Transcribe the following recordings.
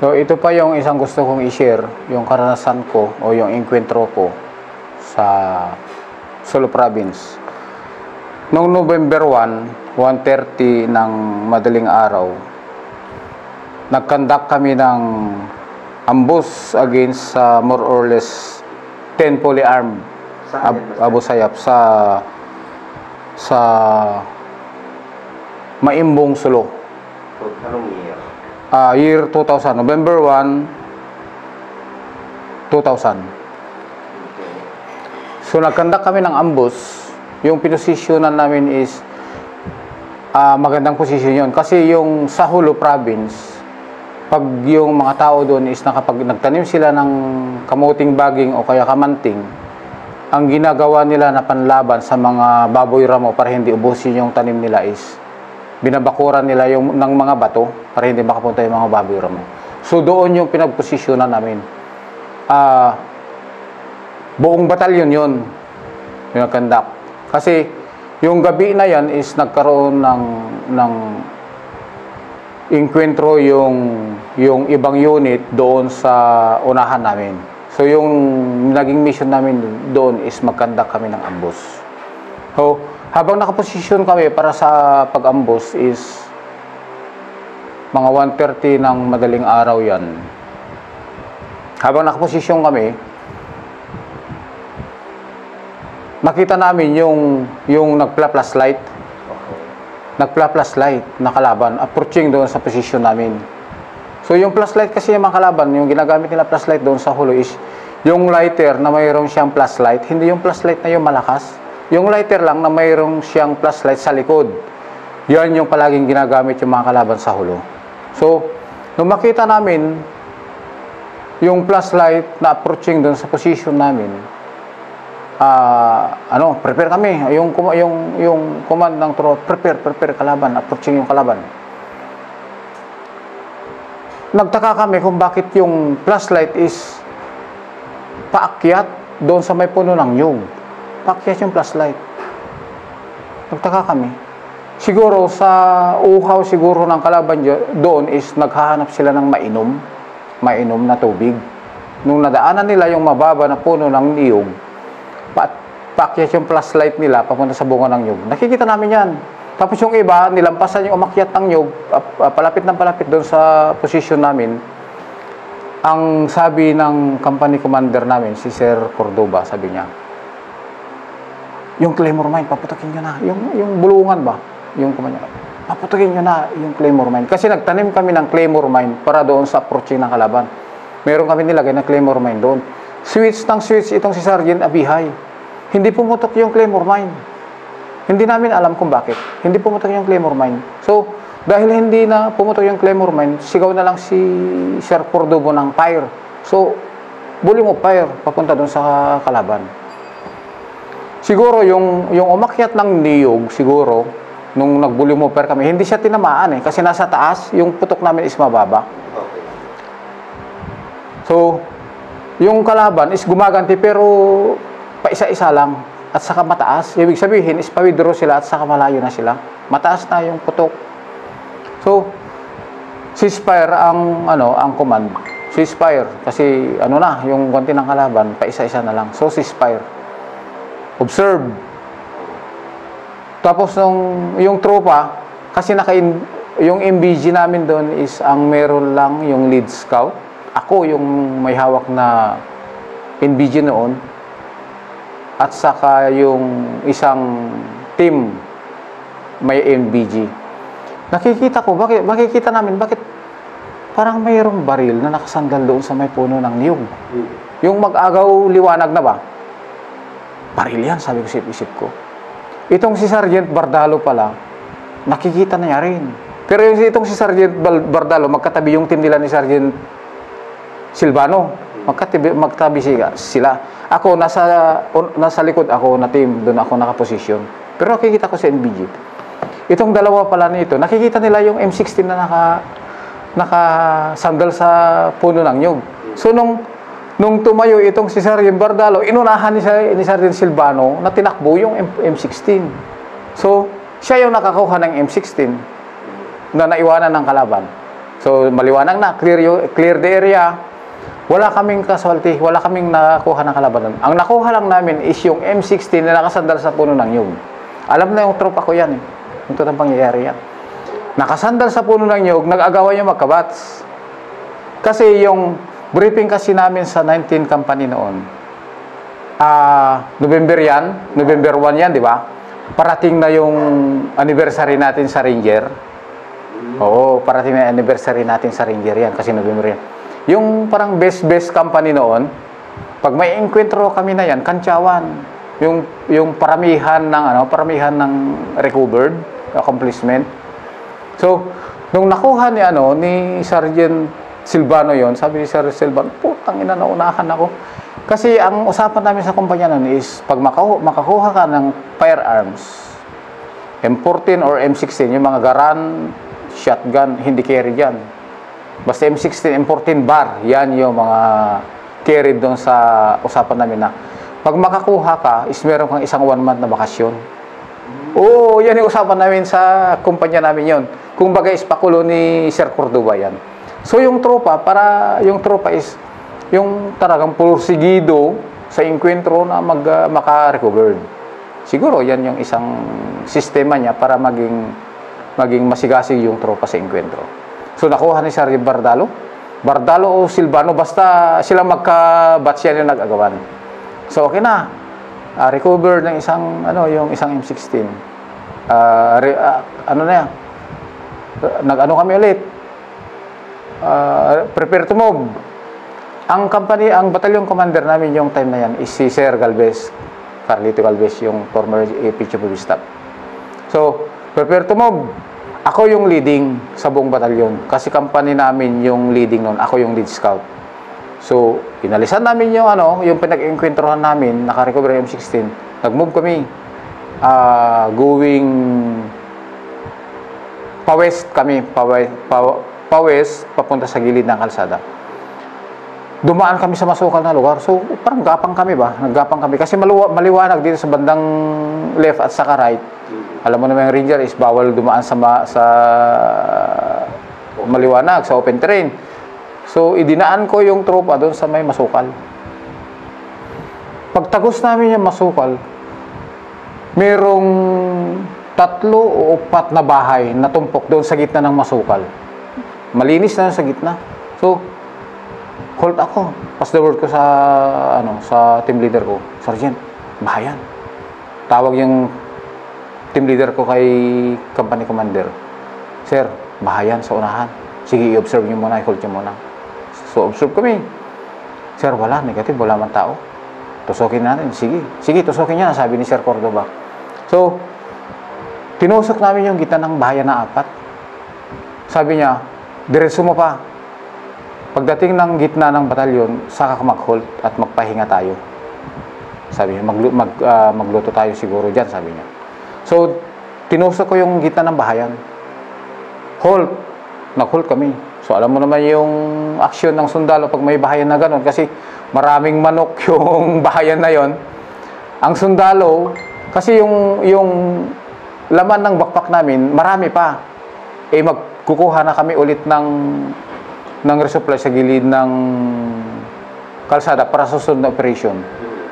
So ito pa yung isang gusto kong i-share, yung karanasan ko o yung enkwentro ko sa Sulu Province. Noong November 1, 1:30 ng madaling araw, nag-conduct kami ng ambush against more or less 10 fully armed Abu Sayyaf sa Maimbong, Sulu. Anong year? Year 2000, November 1, 2000. So nag-conduct kami ng ambush. Yung pinosisyonan namin is magandang posisyon yun. Kasi yung sa Sulu Province, pag yung mga tao doon is nagtanim sila ng kamuting baging o kaya kamanting, ang ginagawa nila na panlaban sa mga baboy ramo para hindi ubusin yung tanim nila is binabakuran nila yung ng mga bato para hindi makapunta yung mga baboy ramo. So doon yung pinagposisyonan namin. Buong batalyon yun yung nag-conduct. Kasi yung gabi na yan is nagkaroon ng enkwentro yung ibang unit doon sa unahan namin. So yung naging mission namin doon is mag-conduct kami ng ambush. So habang nakaposisyon kami para sa pag-ambush is mga 1:30 ng madaling araw yan. Habang nakaposisyon kami, nakita namin yung nagpla-plus light. Nagpla-plus light na kalaban approaching doon sa posisyon namin. So yung plus light kasi yung mga kalaban, yung ginagamit nila plus light doon sa Sulu is yung lighter na mayroong siyang plus light, hindi yung plus light na yung malakas. Yung lighter lang na mayroong siyang plus light sa likod. Yan yung palaging ginagamit yung mga kalaban sa Sulu. So nung makita namin yung plus light na approaching doon sa position namin, prepare kami. Yung command ng tropa, prepare kalaban, approaching yung kalaban. Nagtaka kami kung bakit yung plus light is paakyat doon sa may puno ng nyug. Paakyat yung plus light. Nagtaka kami. Siguro sa uhaw siguro ng kalaban doon is naghahanap sila ng mainom na tubig. Nung nadaanan nila yung mababa na puno ng niyog, paakyat yung plus light nila papunta sa bunga ng nyug. Nakikita namin yan. Tapos yung iba, nilampasan yung umakyat ng nyug, palapit ng palapit doon sa position namin. Ang sabi ng company commander namin, si Sir Cordoba, sabi niya, yung Claymore Mine, paputukin nyo na. Yung bulungan ba? Yung kumanya, paputukin nyo na yung Claymore Mine. Kasi nagtanim kami ng Claymore Mine para doon sa approaching ng kalaban. Meron kami nilagay na Claymore Mine doon. Switch itong si Sergeant Abihay. Hindi pumutok yung Claymore Mine. Hindi namin alam kung bakit. Hindi pumutok yung Claymore Mine. So, dahil hindi na pumutok yung Claymore Mine, sigaw na lang si Sir Cordobo ng fire. So, buli mo fire, papunta doon sa kalaban. Siguro, yung umakyat ng niyog, siguro, nung nagbuli mo fire kami, hindi siya tinamaan kasi nasa taas, yung putok namin is mababa. So, yung kalaban is gumaganti pero paisa-isa lang. At saka mataas. Ibig sabihin is pa-withdraw sila at saka malayo na sila. Mataas na yung putok. So, ceasefire ang command. Ceasefire kasi yung konti ng kalaban, paisa-isa na lang. So, ceasefire. Observe. Tapos yung tropa kasi yung MBG namin doon is ang meron lang yung lead scout. Ako yung may hawak na MBG noon. At saka yung isang team may MBG. Nakikita namin, bakit parang mayroong baril na nakasandal doon sa may puno ng niyog. Yung mag-agaw liwanag na ba? Baril yan, sabi ko sa isip ko. Itong si Sergeant Bardalo pala, nakikita na niya rin. Pero itong si Sergeant Bardalo, magkatabi yung team nila ni Sergeant Silvano. Magtabi sila. Ako, nasa likod ako na team. Doon ako nakaposisyon. Pero nakikita ko sa NBG. Itong dalawa pala nito, nakikita nila yung M16 na nakasandal sa puno ng nyug. So, nung tumayo itong si Sergeant Bardalo, inunahan ni Sergeant Silvano na tinakbo yung M16. So, siya yung nakakuha ng M16 na naiwanan ng kalaban. So, maliwanag na, clear the area. Wala kaming casualty, wala kaming nakuha ng kalabanan. Ang nakuha lang namin is yung M16 na nakasandal sa puno ng nyug. Alam na yung tropa ko yan eh. Yung totoong pangyayari yan. Nakasandal sa puno ng nyug, nag-agawan yung magkabats. Kasi yung briefing kasi namin sa 19 company noon, November yan, November 1 yan, di ba? Parating na yung anniversary natin sa Ranger. Oo, parating na yung anniversary natin sa Ranger yan, kasi November yan. Yung parang best company noon, pag may enkwentro kami na yan, kantsawan. Yung paramihan ng recovered accomplishment. So, nung nakuha ni Sergeant Silvano yon, sabi ni Sir Silvano, putang ina, naunahan ako. Kasi ang usapan namin sa kumpanya nun is, pag makakuha ka ng firearms, M14 or M16, yung mga garan, shotgun, hindi carry dyan. Basta M16, M14 bar, yan yung mga carry doon sa usapan namin na, pag makakuha ka, is meron kang isang 1 month na bakasyon. Oo, yan yung usapan namin sa kumpanya namin yon. Kung bagay is pakulo ni Sir Cordoba yan. So yung tropa is yung talagang pursigido sa enkwentro na maka-recovered. Siguro yan yung isang sistema niya para maging masigasig yung tropa sa enkwentro. So nakuha ni Sir Bardalo o Silvano, basta silang magka-batch yan yung nag-agawan. So okay na. Recover ng yung isang M16. Nag-ano kami ulit. Prepare to move. Ang battalion commander namin yung time na yan is si Sir Galvez, Carlito Galvez, yung former Chief of Staff. So, prepare to move. Ako yung leading sa buong batalyon. Kasi company namin yung leading nun. Ako yung lead scout. So, inalisan namin yung pinag-enkwentrohan namin, naka-recover yung M16. Nag-move kami. Going pa-west kami. Pa-west, papunta sa gilid ng kalsada. Dumaan kami sa masukal na lugar. So, parang gapang kami ba? Naggapang kami. Kasi maliwanag dito sa bandang left at saka right. Alam mo naman yung Ranger is bawal dumaan sa maliwanag, sa open terrain. So, idinaan ko yung tropa doon sa may masukal. Pagtagos namin yung masukal, merong 3 o 4 na bahay na tumpok doon sa gitna ng masukal. Malinis na sa gitna. So, hold ako. Pass the word ko sa team leader ko. Sergeant, bahayan. Tawag yung team leader ko kay company commander. Sir, bahayan sa unahan. Sige, i-observe nyo muna, i-hold nyo muna. So, observe kami. Sir, wala, negative, wala man tao. Tusokin natin. Sige, tusokin niya, sabi ni Sir Cordoba. So, tinusok namin yung gitna ng bahayan na 4. Sabi niya, diretso mo pa. Pagdating ng gitna ng batalyon, saka ka mag-hold at magpahinga tayo. Sabi niya, magluto tayo siguro dyan, sabi niya. So, tinusok ko yung gitna ng bahayan. Hold. Nag-hold kami. So, alam mo naman yung aksyon ng sundalo pag may bahayan na gano'n. Kasi maraming manok yung bahayan na yon. Ang sundalo, kasi yung laman ng backpack namin, marami pa. Magkukuha na kami ulit ng resupply sa gilid ng kalsada para sa susunod na operation,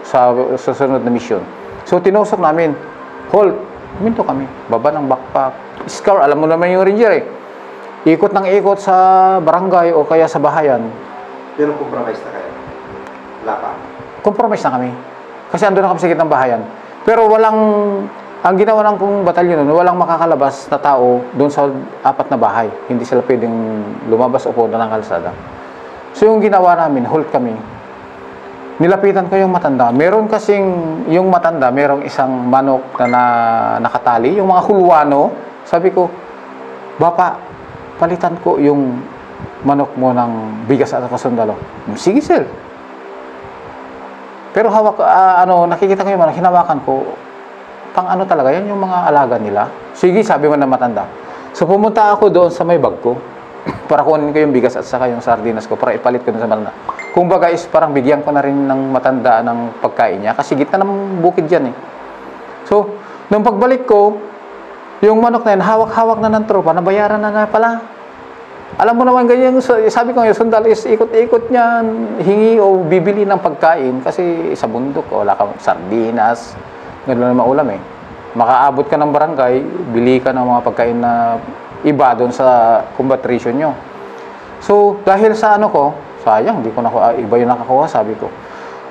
sa susunod na mission. So, tinusok namin, hold, minto kami, baba ng backpack, scour, alam mo naman yung Ranger eh. Ikot ng ikot sa barangay o kaya sa bahayan. Pero compromise na kayo? Wala pa? Compromise na kami. Kasi andun na kami sa gitnang bahayan. Pero ang ginawa ng kong batalyon nun, walang makakalabas na tao doon sa 4 na bahay. Hindi sila pwedeng lumabas o punta ng kalsada. So yung ginawa namin, hold kami. Nilapitan ko yung matanda. Meron kasing yung matanda, merong isang manok na nakatali, yung mga hulwano. Sabi ko, Bapa, palitan ko yung manok mo ng bigas at kasundalo. Sige, sir. Pero nakikita ko yung manok, hinawakan ko. Pang talaga, yan yung mga alaga nila. Sige, sabi mo na matanda. So, pumunta ako doon sa may bag ko para kunin ko yung bigas at saka yung sardinas ko para ipalit ko doon sa matanda. Kung baga is parang bigyan ko na rin ng matanda ng pagkain niya kasi gitna ng bukid yan eh. So, nung pagbalik ko, yung manok na yun, hawak-hawak na ng tropa, nabayaran na pala. Alam mo naman ganyan, sabi ko yung sundalo is ikot-ikot niyan, hingi o bibili ng pagkain kasi sa bundok, wala kang sardinas, gano'n na maulam eh. Makaabot ka ng barangay, bili ka ng mga pagkain na iba doon sa combat ration nyo. So, dahil sa ano ko, sayang, di ko iba yung nakakuha, sabi ko.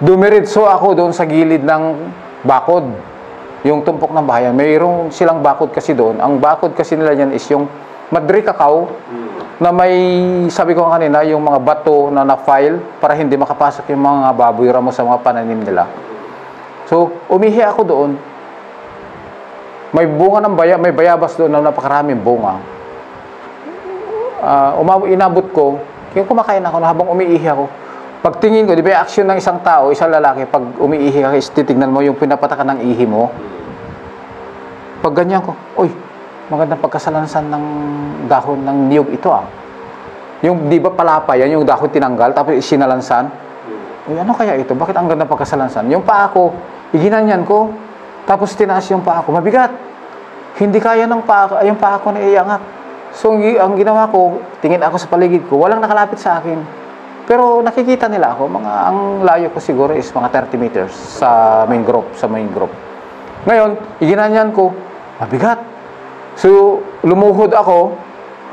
Dumiritso ako doon sa gilid ng bakod, yung tumpok ng bahayan. Mayroong silang bakod kasi doon. Ang bakod kasi nila yan is yung Madri Cacao, na may, sabi ko kanina, yung mga bato na na-file para hindi makapasok yung mga baboy ramo sa mga pananim nila. So, umihi ako doon. May bunga ng may bayabas doon na napakaraming bunga. Inabot ko, kaya kumakain ako na habang umiihi ako. Pagtingin ko, di ba yung action ng isang tao, isang lalaki, pag umiihi ka, titignan mo yung pinapatakan ng ihi mo. Pag ganyan ko, uy, magandang pagkasalansan ng dahon ng niyog ito ah. Yung, di ba palapa yan, yung dahon tinanggal, tapos isinalansan. Uy, ano kaya ito? Bakit ang gandang pagkasalansan? Yung paa ko, iginanyan ko, tapos tinaas yung paa ko. Mabigat. Hindi kaya ng paa, yung paa ko na iangat. So, ang ginawa ko, tingin ako sa paligid ko, walang nakalapit sa akin. Pero nakikita nila ako, ang layo ko siguro is mga 30 meters sa main group. Ngayon, iginanyan ko, mabigat. So, lumuhod ako,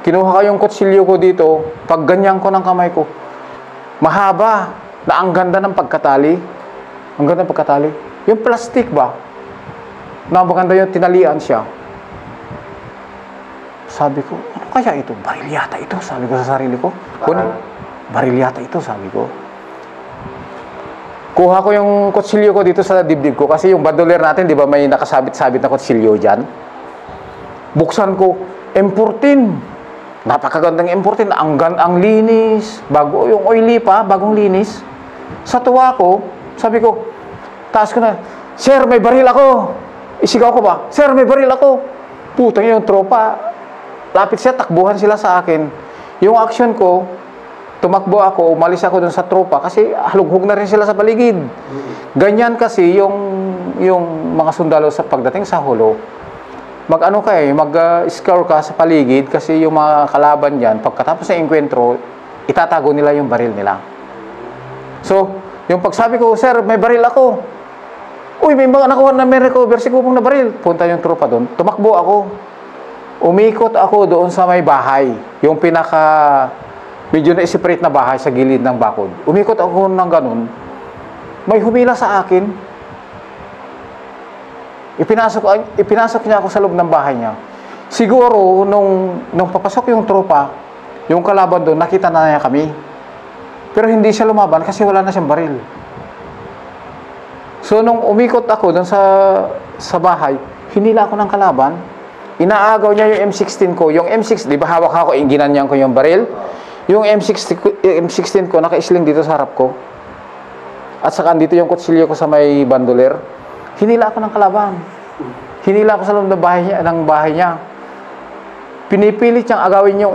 kinuha ko yung kutsilyo ko dito, pag ganyan ko ng kamay ko, mahaba, na ang ganda ng pagkatali. Ang ganda ng pagkatali. Yung plastic ba, na maganda yung tinalian siya. Sabi ko, ano kaya ito? Baril yata ito, sabi ko sa sarili ko. Baril yata ito, sabi ko. Kuha ko yung kutsilyo ko dito sa dibdib ko, kasi yung bandoler natin, di ba may nakasabit-sabit na kutsilyo dyan? Buksan ko, M14. Napakagandang M14. Ang linis. Bago, yung oily pa, bagong linis. Sa tuwa ko, sabi ko, taas ko na, Sir, may baril ako. Isigaw ko ba? Sir, may baril ako. Putang yung tropa. Lapit siya, takbuhan sila sa akin. Yung action ko, tumakbo ako, umalis ako dun sa tropa kasi halughog na rin sila sa paligid. Ganyan kasi yung mga sundalo sa pagdating sa hulo, mag-scour ka sa paligid kasi yung mga kalaban dyan, pagkatapos ng enkwentro, itatago nila yung baril nila. So, yung pagsabi ko, Sir, may baril ako. Uy, may mga nakuha na may recover si Kupong na baril. Punta yung tropa doon. Tumakbo ako. Umikot ako doon sa may bahay. Yung medyo na-separate na bahay sa gilid ng bakod. Umikot ako ng ganun. May humila sa akin. Ipinasok niya ako sa loob ng bahay niya. Siguro, nung papasok yung tropa, yung kalaban doon, nakita na niya kami. Pero hindi siya lumaban kasi wala na siyang baril. So, nung umikot ako doon sa bahay, hinila ako ng kalaban. Inaagaw niya yung M16 ko. Yung M16, di ba hawak ako, ginanyan ko yung baril. Yung M16 ko, naka-sling dito sa harap ko. At saka dito yung kutsilyo ko sa may bandoler. Hinila ako ng kalaban. Hinila ako sa loob ng bahay niya. Pinipilit niyang agawin yung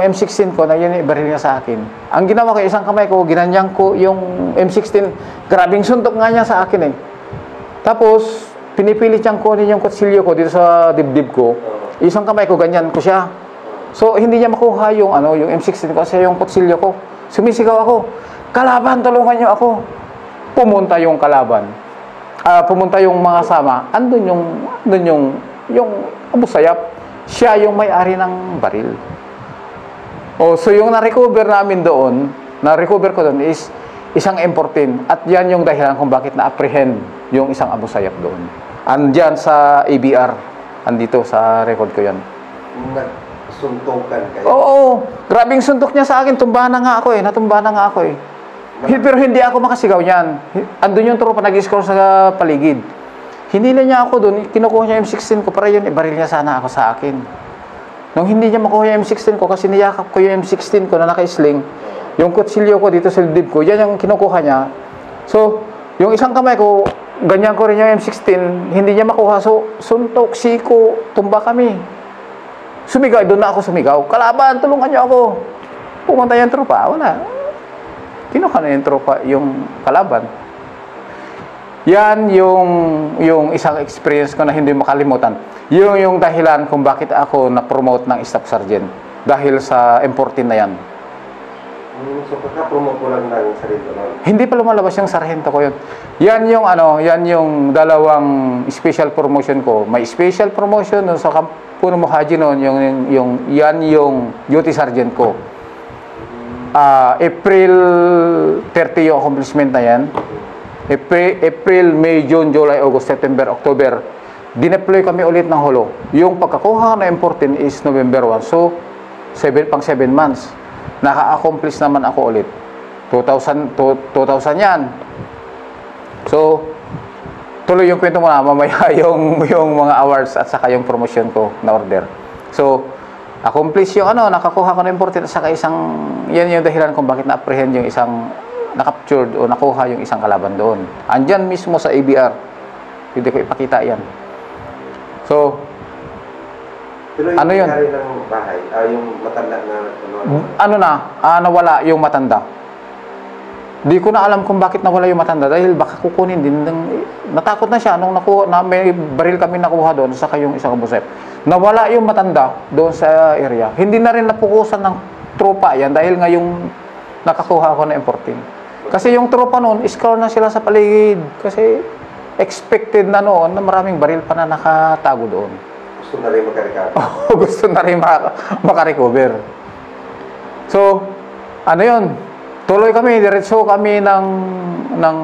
M16 ko na yun ibaril niya sa akin. Ang ginawa ko, isang kamay ko, ginanyang ko yung M16. Grabing suntok nga niya sa akin eh. Tapos, pinipilit niyang kunin yung kutsilyo ko dito sa dibdib ko. Isang kamay ko, ganyan ko siya. So, hindi niya makuha yung M16 ko kasi yung kutsilyo ko. Sumisigaw ako, kalaban, tulungan niyo ako. Pumunta yung kalaban. Pumunta yung mga sama. Andun yung Abu Sayyaf. Siya yung may-ari ng baril. So yung na-recover namin doon, na-recover ko doon is isang M14. At yan yung dahilan kung bakit na-apprehend yung isang Abu Sayyaf doon. Andyan sa ABR. Andito sa record ko yan. Suntukan kayo? Oo. Grabing suntok niya sa akin. Tumba na nga ako eh. Natumba na nga ako eh. Pero hindi ako makasigaw niyan. Andun yung tropa nag-score sa paligid. Hinila niya ako doon, kinukuha niya yung M16 ko para yun, ibaril niya sana ako sa akin. Nung hindi niya makuha yung M16 ko, kasi niyakap ko yung M16 ko na naka-sling, yung kutsilyo ko dito sa dibdib ko, yan yung kinukuha niya. So, yung isang kamay ko, ganyan ko rin yung M16, hindi niya makuha. So, suntok, siko, tumba kami. Sumigaw, doon na ako sumigaw. Kalaban, tulungan niyo ako. Pumunta yung tropa, wala. Kinuha na yung tropa, yung kalaban. Yan yung isang experience ko na hindi makalimutan. Yung dahilan kung bakit ako na-promote ng staff sergeant. dahil sa M14 na yan. So, kaka-promote mo lang ng sarili mo? Hindi pa lumalabas yung sarhento ko yun. Yan yung yan yung dalawang special promotion ko. May special promotion dun sa Puno Muhaji noon, yan yung duty sergeant ko. April 30 yung accomplishment na yan. April, May, June, July, August, September, October. Dineploy kami ulit ng Holo. Yung pagkakuha na M14 is November 1. So, 7 months. Naka-accomplish naman ako ulit. 2,000 yan. So, tuloy yung kwento mo na mamaya yung mga awards at saka yung promotion ko na order. So, accomplish yung nakakuha ko ng M14 at saka yan yung dahilan kung bakit na-apprehend yung isang na-captured o nakuha yung isang kalaban doon. Andyan mismo sa ABR. Hindi ko ipakita yan. So, pero yung yun? ng bahay, yung matanda na nawala yung matanda. Di ko na alam kung bakit nawala yung matanda dahil baka kukunin din natakot na siya nung may baril kami nakuha doon saka yung isang kabusep. Nawala yung matanda doon sa area. Hindi na rin napukusan ng tropa yan dahil nga yung nakakuha ako na M14. Kasi yung tropa noon, scour na sila sa paligid kasi expected na noon na maraming baril pa na nakatago doon. Gusto na rin makarecover. Gusto na rin makarecover. So, yun? Tuloy kami, diretso kami ng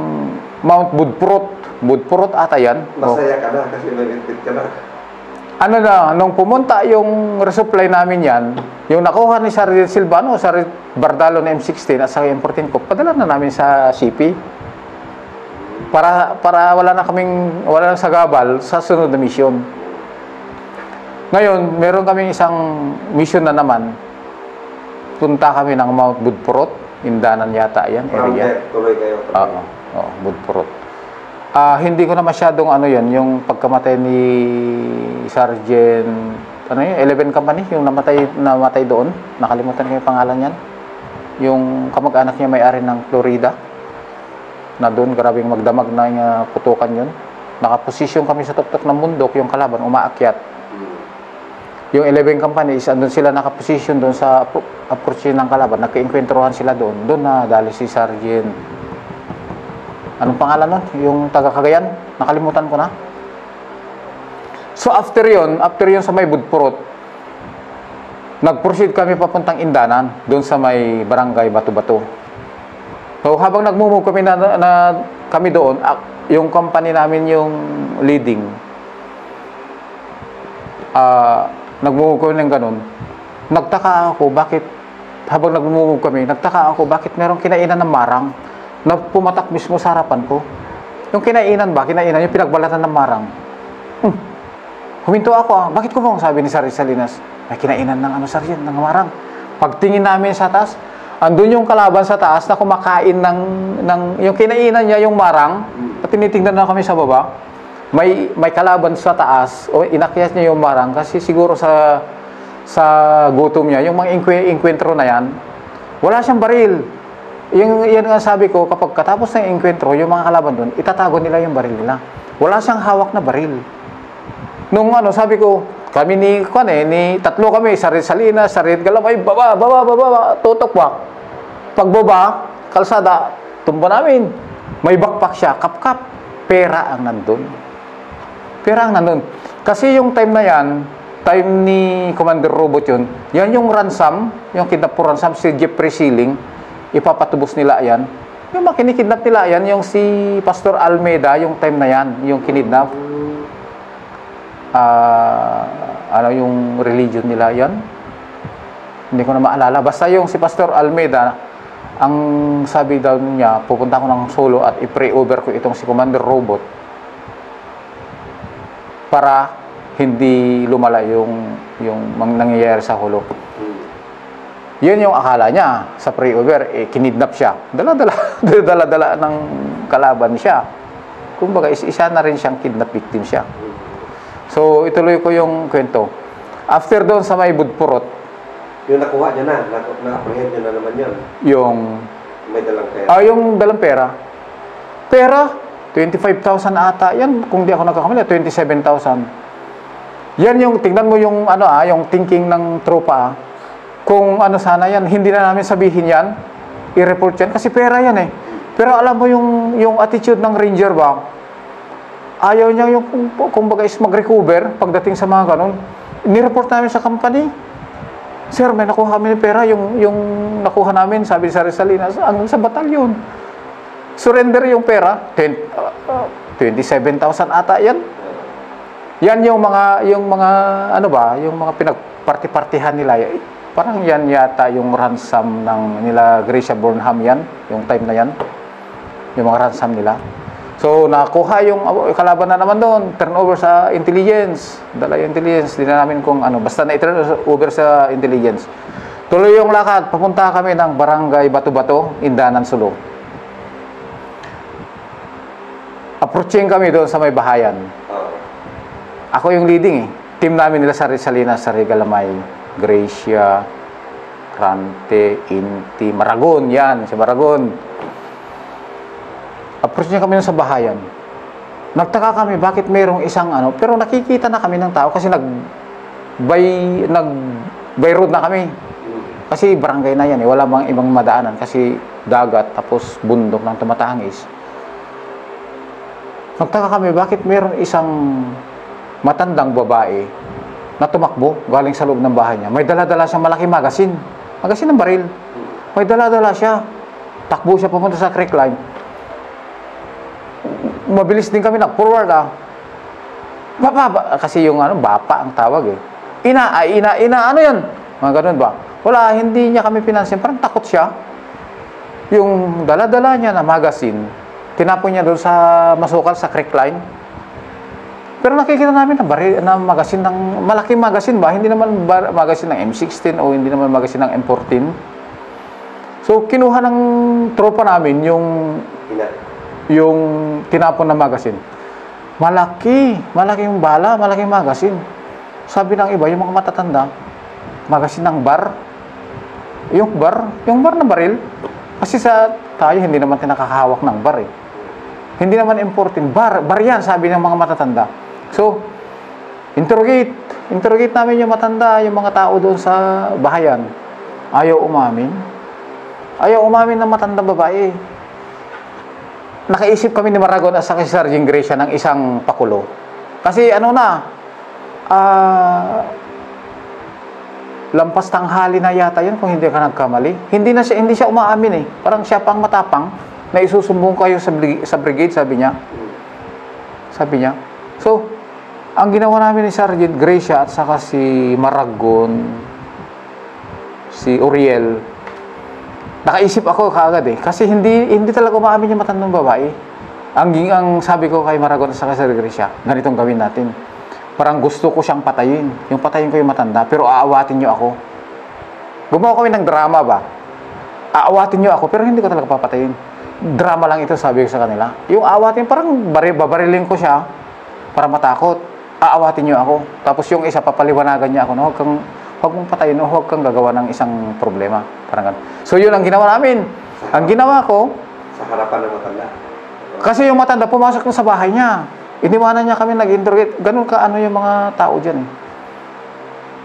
Mount Budpurut. Budpurut ata yan. Masaya ka na kasi nalipit ka na. Nung pumunta yung resupply namin yan, yung nakuha ni Sergeant Silvano, Sergeant Bardalo na M16 at sa M14 ko, padala na namin sa CP. Para wala na sagabal sa sunod na mission. Ngayon, meron kaming isang mission na naman. Punta kami ng Mount Budpurut, Indanan yata yan, area. Tuloy kayo. Oo, Budpurut. Hindi ko na masyadong yung pagkamatay ni Sergeant 11 Company, yung namatay doon. Nakalimutan ko yung pangalan niyan. Yung kamag-anak niya may-ari ng Florida. Na doon, grabing magdamag na putukan yun. Nakaposisyon kami sa tuktok ng bundok, yung kalaban umaakyat. Yung 11 Company is andun sila nakaposisyon doon sa approach ng kalaban. Nagka-inkwentrohan sila doon. Doon na dali si Sergeant. Anong pangalan nun? Yung taga-Cagayan? Nakalimutan ko na. So after yun sa may Budpurut, nag-proceed kami papuntang Indanan, doon sa may barangay Bato-Bato. So habang nag-move kami kami doon, yung company namin yung leading. Nag-move kami ng ganun. Nagtaka ako bakit habang nag-move kami, bakit merong kinainan ng marang na pumatak mismo sa harapan ko. Yung kinainan yung pinagbalatan ng marang. Huminto ako bakit ko bang sabi ni Sergeant Salinas, may kinainan ng Sergeant, ng marang. Pagtingin namin sa taas, andun yung kalaban sa taas na kumakain ng yung kinainan niya, yung marang, at tinitingnan na kami sa baba. May kalaban sa taas, o inakyat niya yung marang kasi siguro sa gutom niya, yung mga inkwentro na yan, wala siyang baril. Yan nga sabi ko, kapag katapos ng inkwentro, yung mga kalaban doon, itatago nila yung baril nila. Wala siyang hawak na baril. Nung sabi ko, kami tatlo kami, Sergeant Salinas, Sergeant Galamay, baba, tutok ba? Pagbaba, kalsada, tumba namin. May backpack siya, kap-kap. Pera ang nandun. Kasi yung time na yan, time ni Commander Robot yun, yan yung ransom, yung kidnap po ransom, si Jeffrey Sealing, ipapatubos nila yan. Yung mga kinikidnap nila yan, yung si Pastor Almeida, yung time na yan, yung kinidnap. Yung religion nila yan. Hindi ko na maalala. Basta yung si Pastor Almeida, ang sabi daw niya, pupunta ko ng solo at i-pray over ko itong si Commander Robot para hindi lumala yung nangyayari sa hulo. Yun yung akala niya sa pray-over, kinidnap siya. Dala-dala ng kalaban siya. Kumbaga, isa na rin siyang kidnap victim siya. So, ituloy ko yung kwento. After doon sa may Budpurut, yung nakuha niya na-apprehend niya na naman yun. Yung may dalang pera. yung dalang pera. Pera, 25,000 ata. Yan, kung di ako nagkakamali, 27,000. Yan yung, tingnan mo yung, yung thinking ng tropa. kung ano sana yan, hindi na namin sabihin yan, i-report yan, kasi pera yan eh. Pero alam mo yung attitude ng ranger ba, ayaw niya yung, kumbaga is mag-recover pagdating sa mga ganun. Ni-report namin sa company, sir, may nakuha kami ng pera, yung nakuha namin, sabi sa Rizalinas, sa batalyon. Surrender yung pera, 27,000 ata yan. Yan yung mga ano ba, yung mga pinagparti-partihan nila. Parang yan yata yung ransom ng nila Gracia Burnham yan, yung time na yan. Yung mga ransom nila. So, nakuha yung kalaban na naman doon, turnover sa intelligence. Dala yung intelligence, di na namin kung ano, basta na-turnover sa intelligence. Tuloy yung lakad, papunta kami ng Barangay Bato-Bato, Indanan, Sulu. Approaching kami doon sa may bahayan. Ako yung leading eh. Team namin nila sa Rizalinas, sa Regalamay, Gracia, Rante, Inti, Maragon, yan, si Maragon. Approach niya kami sa bahayan. Nagtaka kami bakit mayroong isang ano, pero nakikita na kami ng tao kasi nag-by road na kami. Kasi barangay na yan eh, wala bang ibang madaanan kasi dagat tapos bundok ng tumatangis. Nagtaka kami bakit mayroong isang matandang babae na tumakbo galing sa loob ng bahay niya. May dala-dala siyang malaking magasin. Magasin ng baril. May dala-dala siya. Takbo siya pumunta sa creek line. Mabilis din kami nag-forward Bapa, kasi yung ano, bapa ang tawag eh. Ina, ano yan? Mga ganun ba? Wala, hindi niya kami pinansin. Parang takot siya. Yung dala-dala niya na magasin, tinapon niya doon sa masukal sa creek line. Pero nakikita namin na magasin ng, malaking magasin ba? Hindi naman magasin ng M16 o hindi naman magasin ng M14. So, kinuha ng tropa namin yung tinapon na magasin. Malaking bala, malaking magasin. Sabi ng iba, yung mga matatanda, magasin ng bar. Yung bar na baril. Kasi tayo, hindi naman tinakahawak ng bar eh. Hindi naman M14, bar yan, sabi ng mga matatanda. So, interrogate namin yung matanda, yung mga tao doon sa bahayan. Ayaw umamin ng matandang babae. Nakaisip kami ni Maragon at sa Sergeant Gracia ng isang pakulo. Kasi lampas tanghali na yata yun kung hindi ka nagkamali. Hindi siya umaamin eh. Parang siya pang matapang na isusumbong kayo sa brigade, sabi niya. So, ang ginawa namin ni Sergeant Gracia at saka si Maragon, si Uriel, nakaisip ako kaagad eh. Kasi hindi talaga umaamin yung matandang babae. Ang sabi ko kay Maragon at saka si Gracia, ganitong gawin natin. Parang gusto ko siyang patayin. Yung patayin ko yung matanda, pero aawatin niyo ako. Gumawa kami ng drama ba? Aawatin niyo ako, pero hindi ko talaga papatayin. Drama lang ito, sabi ko sa kanila. Yung aawatin, parang babarilin ko siya para matakot. Aawatin niyo ako. Tapos yung isa, papaliwanagan niya ako, no? Huwag mong patayin, no? Huwag kang gagawa ng isang problema. Parang ganun. So yun ang ginawa namin. Ang ginawa ko, sa harapan ng matanda. kasi yung matanda, pumasok na sa bahay niya. Iniwanan niya kami, nag-interrogate. Ganun ka, yung mga tao dyan eh.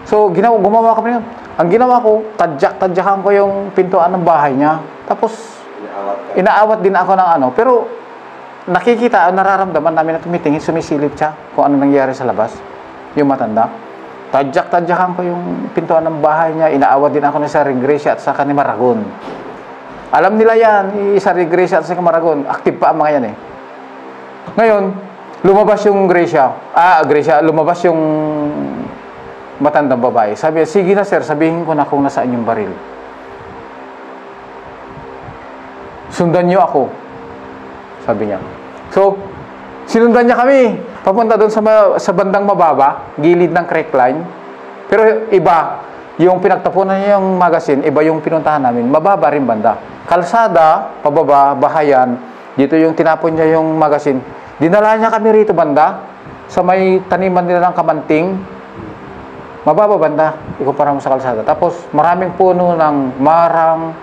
So, gumawa kami yun. Ang ginawa ko, tadyakan ko yung pintuan ng bahay niya. Tapos, inaawat din ako ng pero, nakikita, nararamdaman namin na tumitingin, sumisilip siya kung ano nangyari sa labas. Yung matanda. Tadyakan ko yung pintuan ng bahay niya. Inaawat din ako ni Sergeant Gracia at saka ni Maragon. Alam nila yan, Sergeant Gracia at saka Maragon. Active pa ang mga yan eh. Ngayon, lumabas yung lumabas yung matandang babae. Sabi niya, sige na sir, sabihin ko na kung nasaan yung baril. Sundan niyo ako. Sabi niya. So, sinundan niya kami. Papunta doon sa bandang mababa, gilid ng creek line. Pero iba, yung pinagtapunan niya yung magasin, iba yung pinuntahan namin. Mababa rin banda. Kalsada, pababa, bahayan, dito yung tinapon niya yung magasin. Dinala niya kami rito banda, sa may taniman nila ng kamanting. Mababa banda, ikumpara mo sa kalsada. Tapos maraming puno ng marang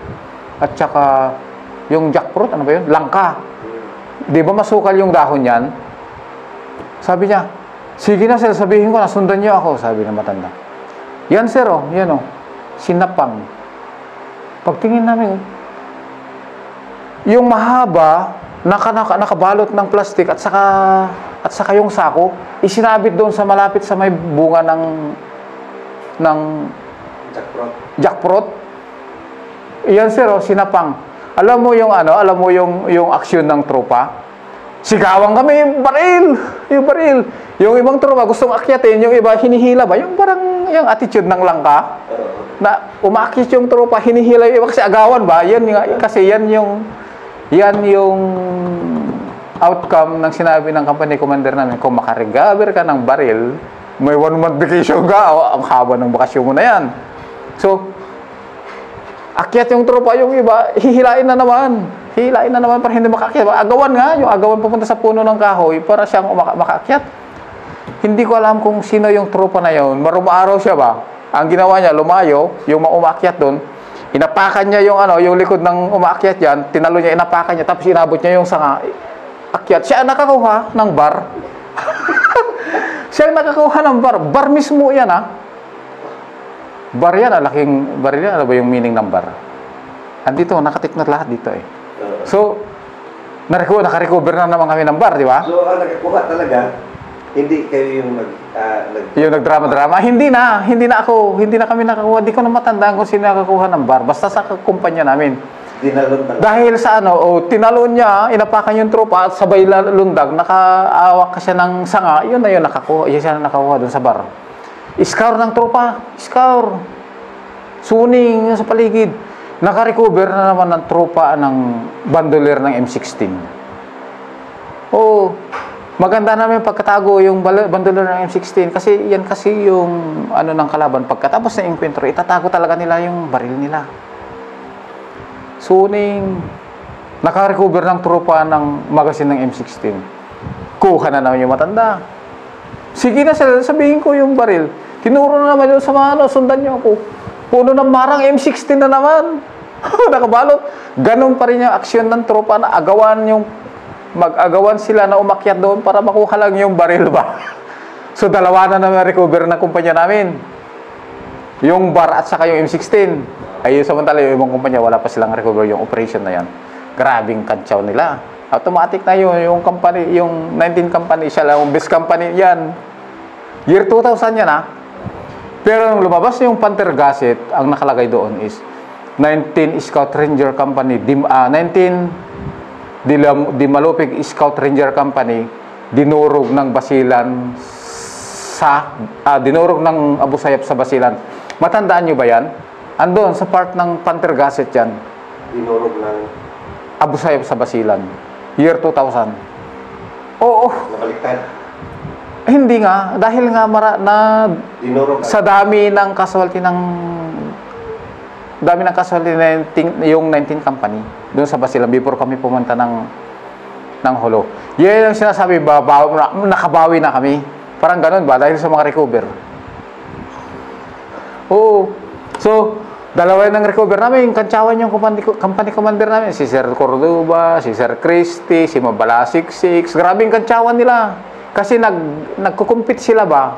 at saka yung jackfruit, ano ba yun? Langka. Di ba masukal yung dahon yan? Sabi niya, sige na sir, sabihin ko na, sundan niyo ako, sabi ng matanda. Yan sir, yan sinapang. Pagtingin namin, yung mahaba, nakabalot ng plastic at saka yung sako, isinabit doon sa malapit sa may bunga ng jackfruit. Iyan sir, sinapang. Alam mo yung aksyon ng tropa? Sigawan kami, yung baril. Yung ibang tropa gustong akyatin, yung iba hinihila ba? Yung parang yung attitude ng langka na umakyat yung tropa, hinihila yung iba kasi agawan ba? Kasi yan yung outcome ng sinabi ng company commander namin. Kung makarecover ka ng baril, may 1 month vacation ka, ang haba ng bakasyon mo na yan. So, akyat yung tropa, yung iba, hihilain na naman para hindi makakyat. Agawan nga, yung agawan pupunta sa puno ng kahoy para siyang makakyat. Hindi ko alam kung sino yung tropa na yun. Marumaraw siya ba? Ang ginawa niya, lumayo, yung umakyat doon, inapakan niya yung likod ng umaakyat yan, tinalo niya, inapakan niya, tapos inabot niya yung sanga, akyat. Siya ang nakakuha ng bar. Siya ang nakakuha ng bar. Bar mismo yan, ha? Bar yan, laking bar yan. Ano ba yung meaning ng bar? Andito, nakatik na lahat dito eh. So, nakarecover na naman kami ng bar, di ba? So, ang nakakuha talaga, hindi kayo yung yung nagdrama-drama? Hindi na ako. Hindi na kami nakakuha. Hindi ko na matandaan kung sino nakakuha ng bar. Basta sa kumpanya namin. Dinalon talaga. Dahil sa tinalon niya, inapakan yung tropa at sabay lundag, nakaawak ka siya ng sanga, yun na yun nakakuha. Yun siya nakakuha dun sa bar. Scour ng tropa. Scour. Suning sa paligid. Nakarecover na naman ng tropa ng bandolier ng M16. Maganda namin pagkatago yung bandolier ng M16 kasi yan kasi yung ng kalaban. Pagkatapos ng enkwentro, itatago talaga nila yung baril nila. Suning, nakarecover ng tropa ng magazine ng M16. Kuha na naman yung matanda. Sige na sir, sabihin ko yung baril. Tinuro na naman yun sa mga sundan niyo ako. Puno ng marang M16 na naman. Nakabalot. Ganon pa rin yung aksyon ng tropa na mag-agawan sila na umakyat doon para makuha lang yung baril ba. So, dalawa na naman recover ng kumpanya namin. Yung bar at saka yung M16. Ay, samantala yung ibang kumpanya, wala pa silang recover yung operation na yan. Grabing kantsaw nila. Automatic na yun. Yung company, yung 19 company, siya lang, yung best company yan. Year 2000 yan, ha? Pero nung lumabas yung Panther Gazette, ang nakalagay doon is 19 Scout Ranger Company, 19 Dimalupig Scout Ranger Company, dinurog ng Basilan dinurog ng Abu Sayyaf sa Basilan. Matandaan nyo ba yan? Andun sa part ng Panther Gazette yan. Dinurog ng Abu Sayyaf sa Basilan. Year 2000. Oo. Nabaliktad. Hindi nga. Dahil nga sa dami ng casualty ng yung 19 company doon sa Basilan before kami pumunta ng Holo. Yan ang sinasabi, nakabawi na kami. Parang ganun ba? Dahil sa mga recover. Oo. So, dalawa ng recover namin. Kantsawan yung company commander namin. Si Sir Cordoba, si Sir Christie, si Mabala 66. Grabing kantsawan nila. Kasi nagkukumpit sila ba?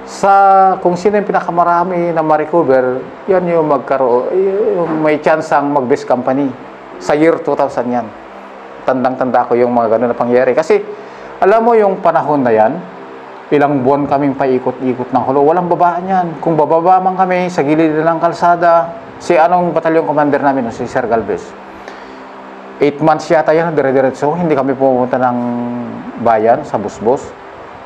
Sa kung sino yung pinakamarami na ma-recover, yan yung yung may chance ang mag-best company. Sa year 2000 yan. Tandang-tanda ko yung mga ganun na pangyayari. Kasi, alam mo yung panahon na yan, ilang buwan kaming paikot-ikot ng Holo. Walang babaan yan. Kung bababa man kami sa gilid ng kalsada, anong batalyon commander namin, si Sir Galvez. 8 months yata yan, dire-diretso. Hindi kami pumunta ng bayan, sa Busbos.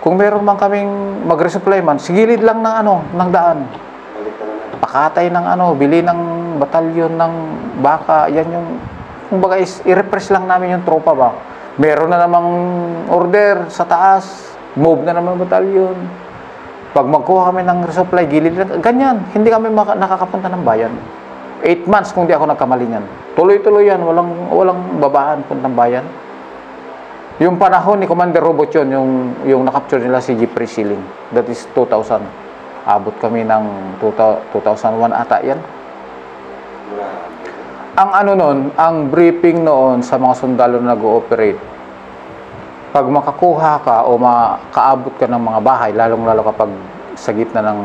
Kung meron man kaming mag-resupply man, sigilid lang ng daan. Pakatay ng bili ng batalyon ng baka, yan yung, kumbaga i-repress lang namin yung tropa ba. Meron na namang order sa taas, move na naman batalyon. Pag magkuha kami ng resupply, gilid lang, ganyan, hindi kami nakakapunta ng bayan. 8 months kung di ako nagkamali niyan. Tuloy-tuloy yan, walang babaan puntang bayan. Yung panahon ni Commander Robot yun, yung nakapture nila si Jeffrey Shilling. That is 2000. Abot kami ng 2001 ata yan. Ang briefing noon sa mga sundalo na nag-ooperate, pag makakuha ka o makaabot ka ng mga bahay, lalong-lalo kapag sa gitna ng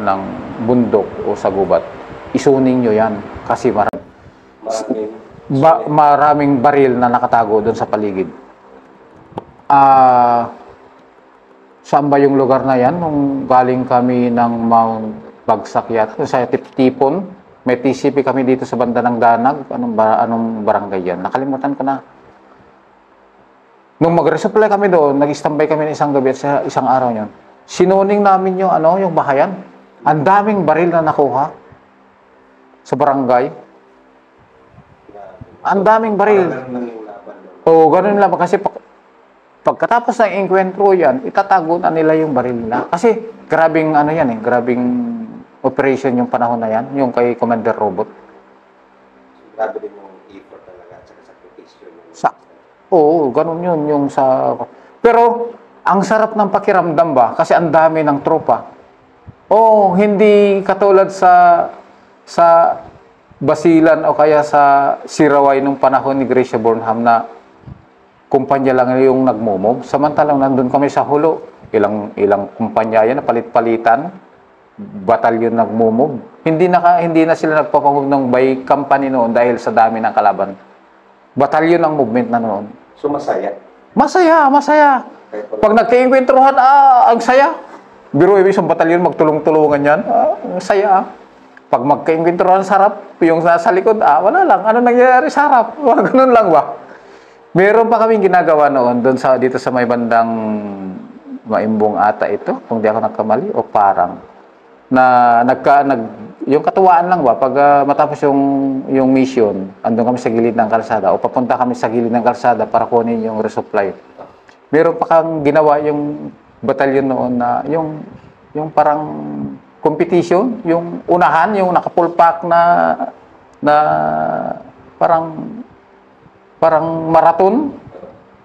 ng bundok o sa gubat, isuning nyo yan kasi maraming baril na nakatago doon sa paligid. Saan ba yung lugar na yan? Nung galing kami ng Mount Bagsak yata, sa Tipon, may TCP kami dito sa banda ng Danag. Anong barangay yan? Nakalimutan ko na. Nung mag-resupply kami doon, nag-standby kami ng isang gabi at sa isang araw yun. Sinuning namin yung bahayan. Ang daming baril na nakuha sa barangay. Ang daming baril. Oo, ganun lang. Kasi pagkatapos ng enkwentro yan, itatago na nila yung baril nila. Kasi grabing grabing operation yung panahon na yan, yung kay Commander Robot. Grabe din yung effort talaga at saka sacrifice yun. Oo, ganun yun. Pero, ang sarap ng pakiramdam ba? Kasi ang dami ng tropa. Oo, hindi katulad sa Basilan o kaya sa Siraway nung panahon ni Gracia Burnham na kumpanya lang yung nagmumove. Samantalang nandun kami sa Hulo, ilang kumpanya yan, palit-palitan, batalyon nagmumove. Hindi na sila nagpapamove ng by company noon dahil sa dami ng kalaban. Batalyon ang movement na noon. So masaya? Masaya. Pag nagka-inkwentrohan, ang saya. Biro isang batalyon, magtulong-tulungan yan. Ang saya. Pag magka-inkwentrohan, sarap. Yung nasa likod, wala lang. Ano nangyayari sa harap? Ganun lang ba? Meron pa kaming ginagawa noon doon dito sa may bandang Maimbong ata ito, kung di ako nagkamali, o parang yung katuwaan lang ba pag matapos yung mission, andun kami sa gilid ng kalsada o papunta kami sa gilid ng kalsada para kunin yung resupply. Meron pa kang ginawa yung batalyon noon na yung parang competition, yung unahan, yung nakapulpak na parang marathon.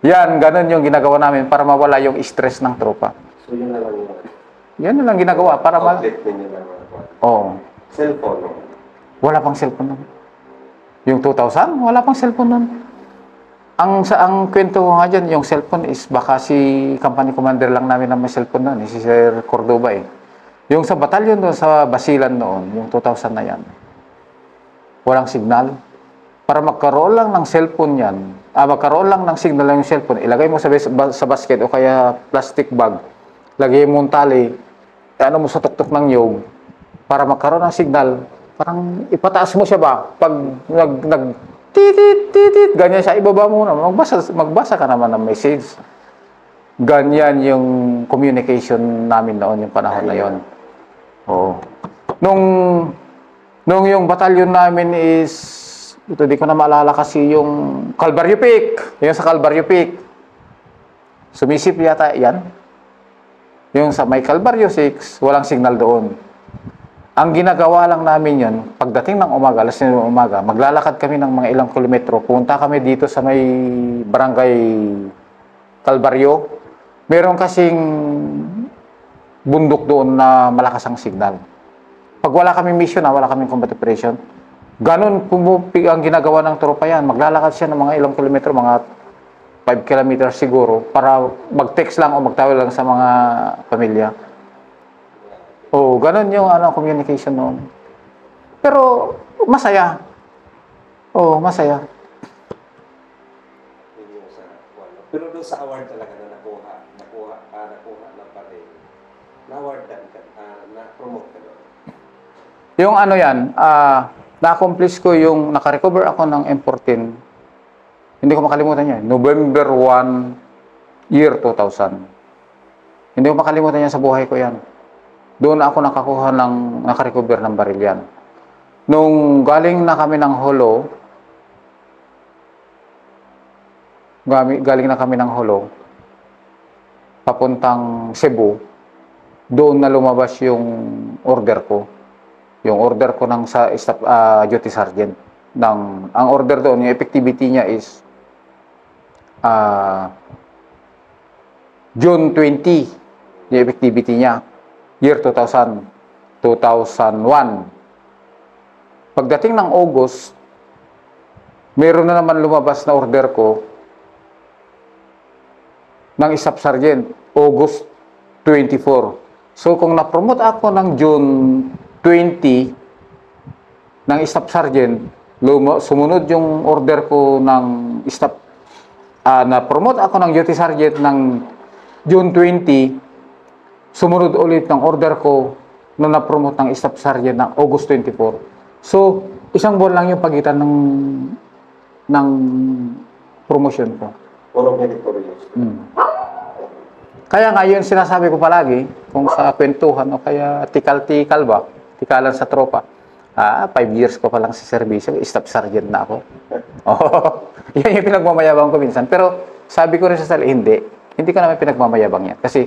Yan, ganun yung ginagawa namin para mawala yung stress ng tropa. So yun na lang yung yan na lang ginagawa para outlet ninyo lang. Oo. Cellphone, no? Wala pang cellphone nun. Yung 2000, wala pang cellphone nun. Ang kwento ko nga dyan, yung cellphone is baka si company commander lang namin na may cellphone nun, si Sir Cordoba eh. Yung sa batalyon doon sa Basilan noon, yung 2000 na yan, walang signal. Para magkaroon lang ng cellphone yan, magkaroon lang ng signal lang yung cellphone, ilagay mo sa basket o kaya plastic bag, lagay mo tali, ano mo sa tuktok ng nyog, para magkaroon ng signal, parang ipataas mo siya ba? Pag titit, ganyan siya, ibaba mo na, magbasa ka naman ng message. Ganyan yung communication namin noon, yung panahon na yon. Oo. Nung yung batalyon namin is, ito di ko na maalala kasi yung Calvario Peak, yung sa Calvario Peak. Sumisip yata yan. Yung sa may Calvario 6, walang signal doon. Ang ginagawa lang namin yun, pagdating ng umaga, alas 9 ng umaga, maglalakad kami ng mga ilang kilometro, punta kami dito sa may barangay Calvario. Meron kasing bundok doon na malakas ang signal. Pag wala kaming mission, wala kaming combat operation, ganun ang ginagawa ng tropa yan. Maglalakad siya ng mga ilang kilometro, mga 5 kilometers siguro, para mag-text lang o magtawag lang sa mga pamilya. Oo, ganun yung communication noon. Pero masaya. Oo, masaya. Pero doon sa award talaga na nakuha ng pare, na-awardan ka, na-promote ka doon. Yung yan, na-accomplish ko yung naka-recover ako ng M14. Hindi ko makalimutan yan. November 1, year 2000. Hindi ko makalimutan yan sa buhay ko yan. Doon ako naka-recover ng baril yan. Nung galing na kami ng Holo, papuntang Cebu, doon na lumabas yung order ko. Yung order ko ng staff duty sergeant. Ang order doon, yung effectivity niya is June 20, yung effectivity niya. Year 2000, 2001. Pagdating ng August, meron na naman lumabas na order ko ng staff sergeant, August 24. So, kung na-promote ako ng June 20 ng staff sergeant, sumunod yung order ko ng staff, na-promote ako ng duty sergeant ng June 20, sumunod ulit ng order ko na na-promote ng staff sergeant ng August 24. So, isang buwan lang yung pagitan ng promotion ko. Puro meritorious. Kaya nga yun sinasabi ko palagi, kung sa kwentuhan o kaya tikal-tikal ba, tikalan sa tropa, 5 years ko pa lang sa serbisyo, staff sergeant na ako. Oh, yan yung pinagmamayabang ko minsan. Pero sabi ko rin sa sarili, hindi ko naman pinagmamayabang yan. Kasi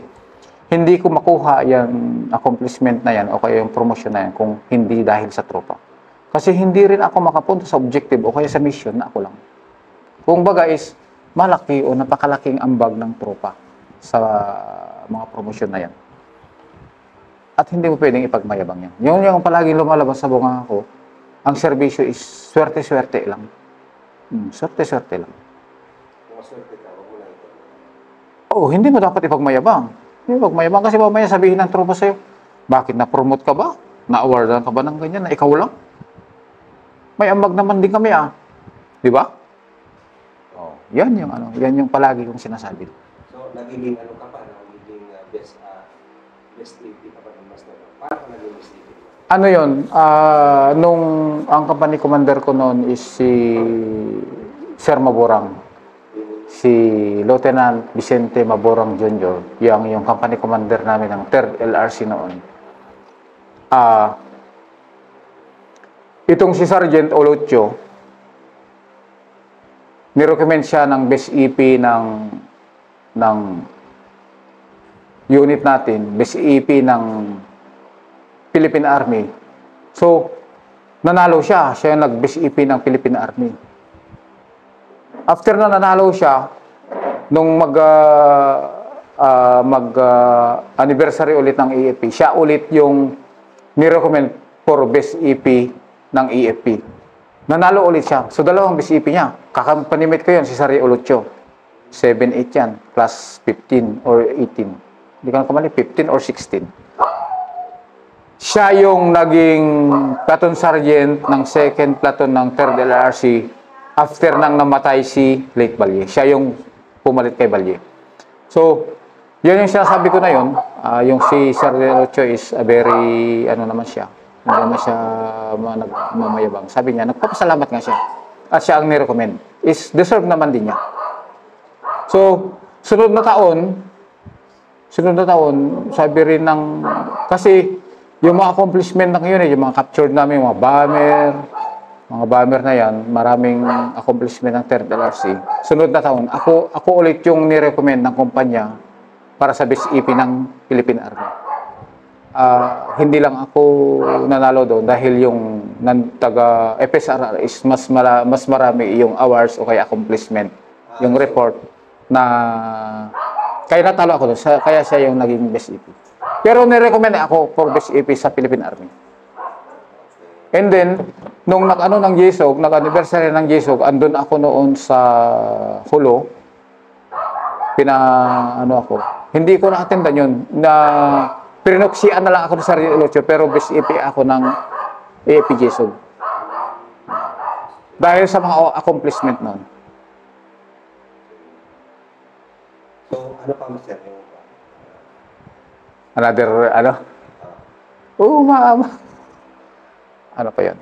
hindi ko makuha yung accomplishment na yan o kaya yung promotion na yan kung hindi dahil sa tropa. Kasi hindi rin ako makapunta sa objective o kaya sa mission na ako lang. Kung baga is, malaki o napakalaking ambag ng tropa sa mga promosyon na yan. At hindi mo pwedeng ipagmayabang yan. Yun yung palaging lumalabas sa bunga ko, ang serbisyo is swerte-swerte lang. Swerte-swerte lang. Kung maswerte ka, wag mo lang ito. Oo, hindi mo dapat ipagmayabang. Hindi ipagmayabang kasi mamaya sabihin ng tropa sa'yo, bakit na-promote ka ba? Na-awardan ka ba ng ganyan na ikaw lang? May ambag naman din kami Di ba? Oh, yan yung palagi kong sinasabi. So, nagiging ano ka pa, nagiging best AP ka pa ng master. Paano ka naging best AP? Ano yun, nung ang company commander ko noon is si Sir Maborang, si Lieutenant Vicente Maborang Jr., yung company commander namin ng 3rd LRC noon. Itong si Sergeant Olocho, nirecommend siya ng best EP ng unit natin, best EP ng Philippine Army. So, nanalo siya. Siya yung nag-best EP ng Philippine Army. After na nanalo siya, nung anniversary ulit ng EFP, siya ulit yung nirecommend for best EP ng EFP. Nanalo ulit siya. So, dalawang best EP niya. Kakampanimate ko yun, si Sari Olocho. 7-8 yan, plus 15 or 18. Hindi ka nakamali, 15 or 16. Siya yung naging platoon sergeant ng 2nd platoon ng 3rd LRC after nang namatay si Late Balye. Siya yung pumalit kay Balye. So, yun yung sinasabi ko na yun. Yung si Sergeant Ocho is a very, naman siya. Hindi naman siya nagmamayabang. Sabi niya, nagpapasalamat nga siya. At siya ang nirecommend. Is deserve naman din niya. So, sunod na taon, sabi rin kasi yung mga accomplishment ng yun, yung mga captured namin, mga bomber na yan, maraming accomplishment ng 3rd LRC. Sunod na taon, ako ulit yung nirecommend ng kumpanya para sa best EP ng Philippine Army. Hindi lang ako nanalo doon dahil yung taga FSRR is mas marami yung awards o kaya accomplishment, yung report na kaya natalo ako doon, kaya siya yung naging best EP. Pero nirecommend ako for best EP sa Philippine Army. And then, nung ng JSOG, nag-anniversary ng JSOG, andun ako noon sa Hulo, ako. Hindi ko na-attendan yun, pinoksian na lang ako sa Olocho, pero best EP ako ng AFP JSOG. Dahil sa mga accomplishment noon. So, ano pa master yung Another, ano pa yan?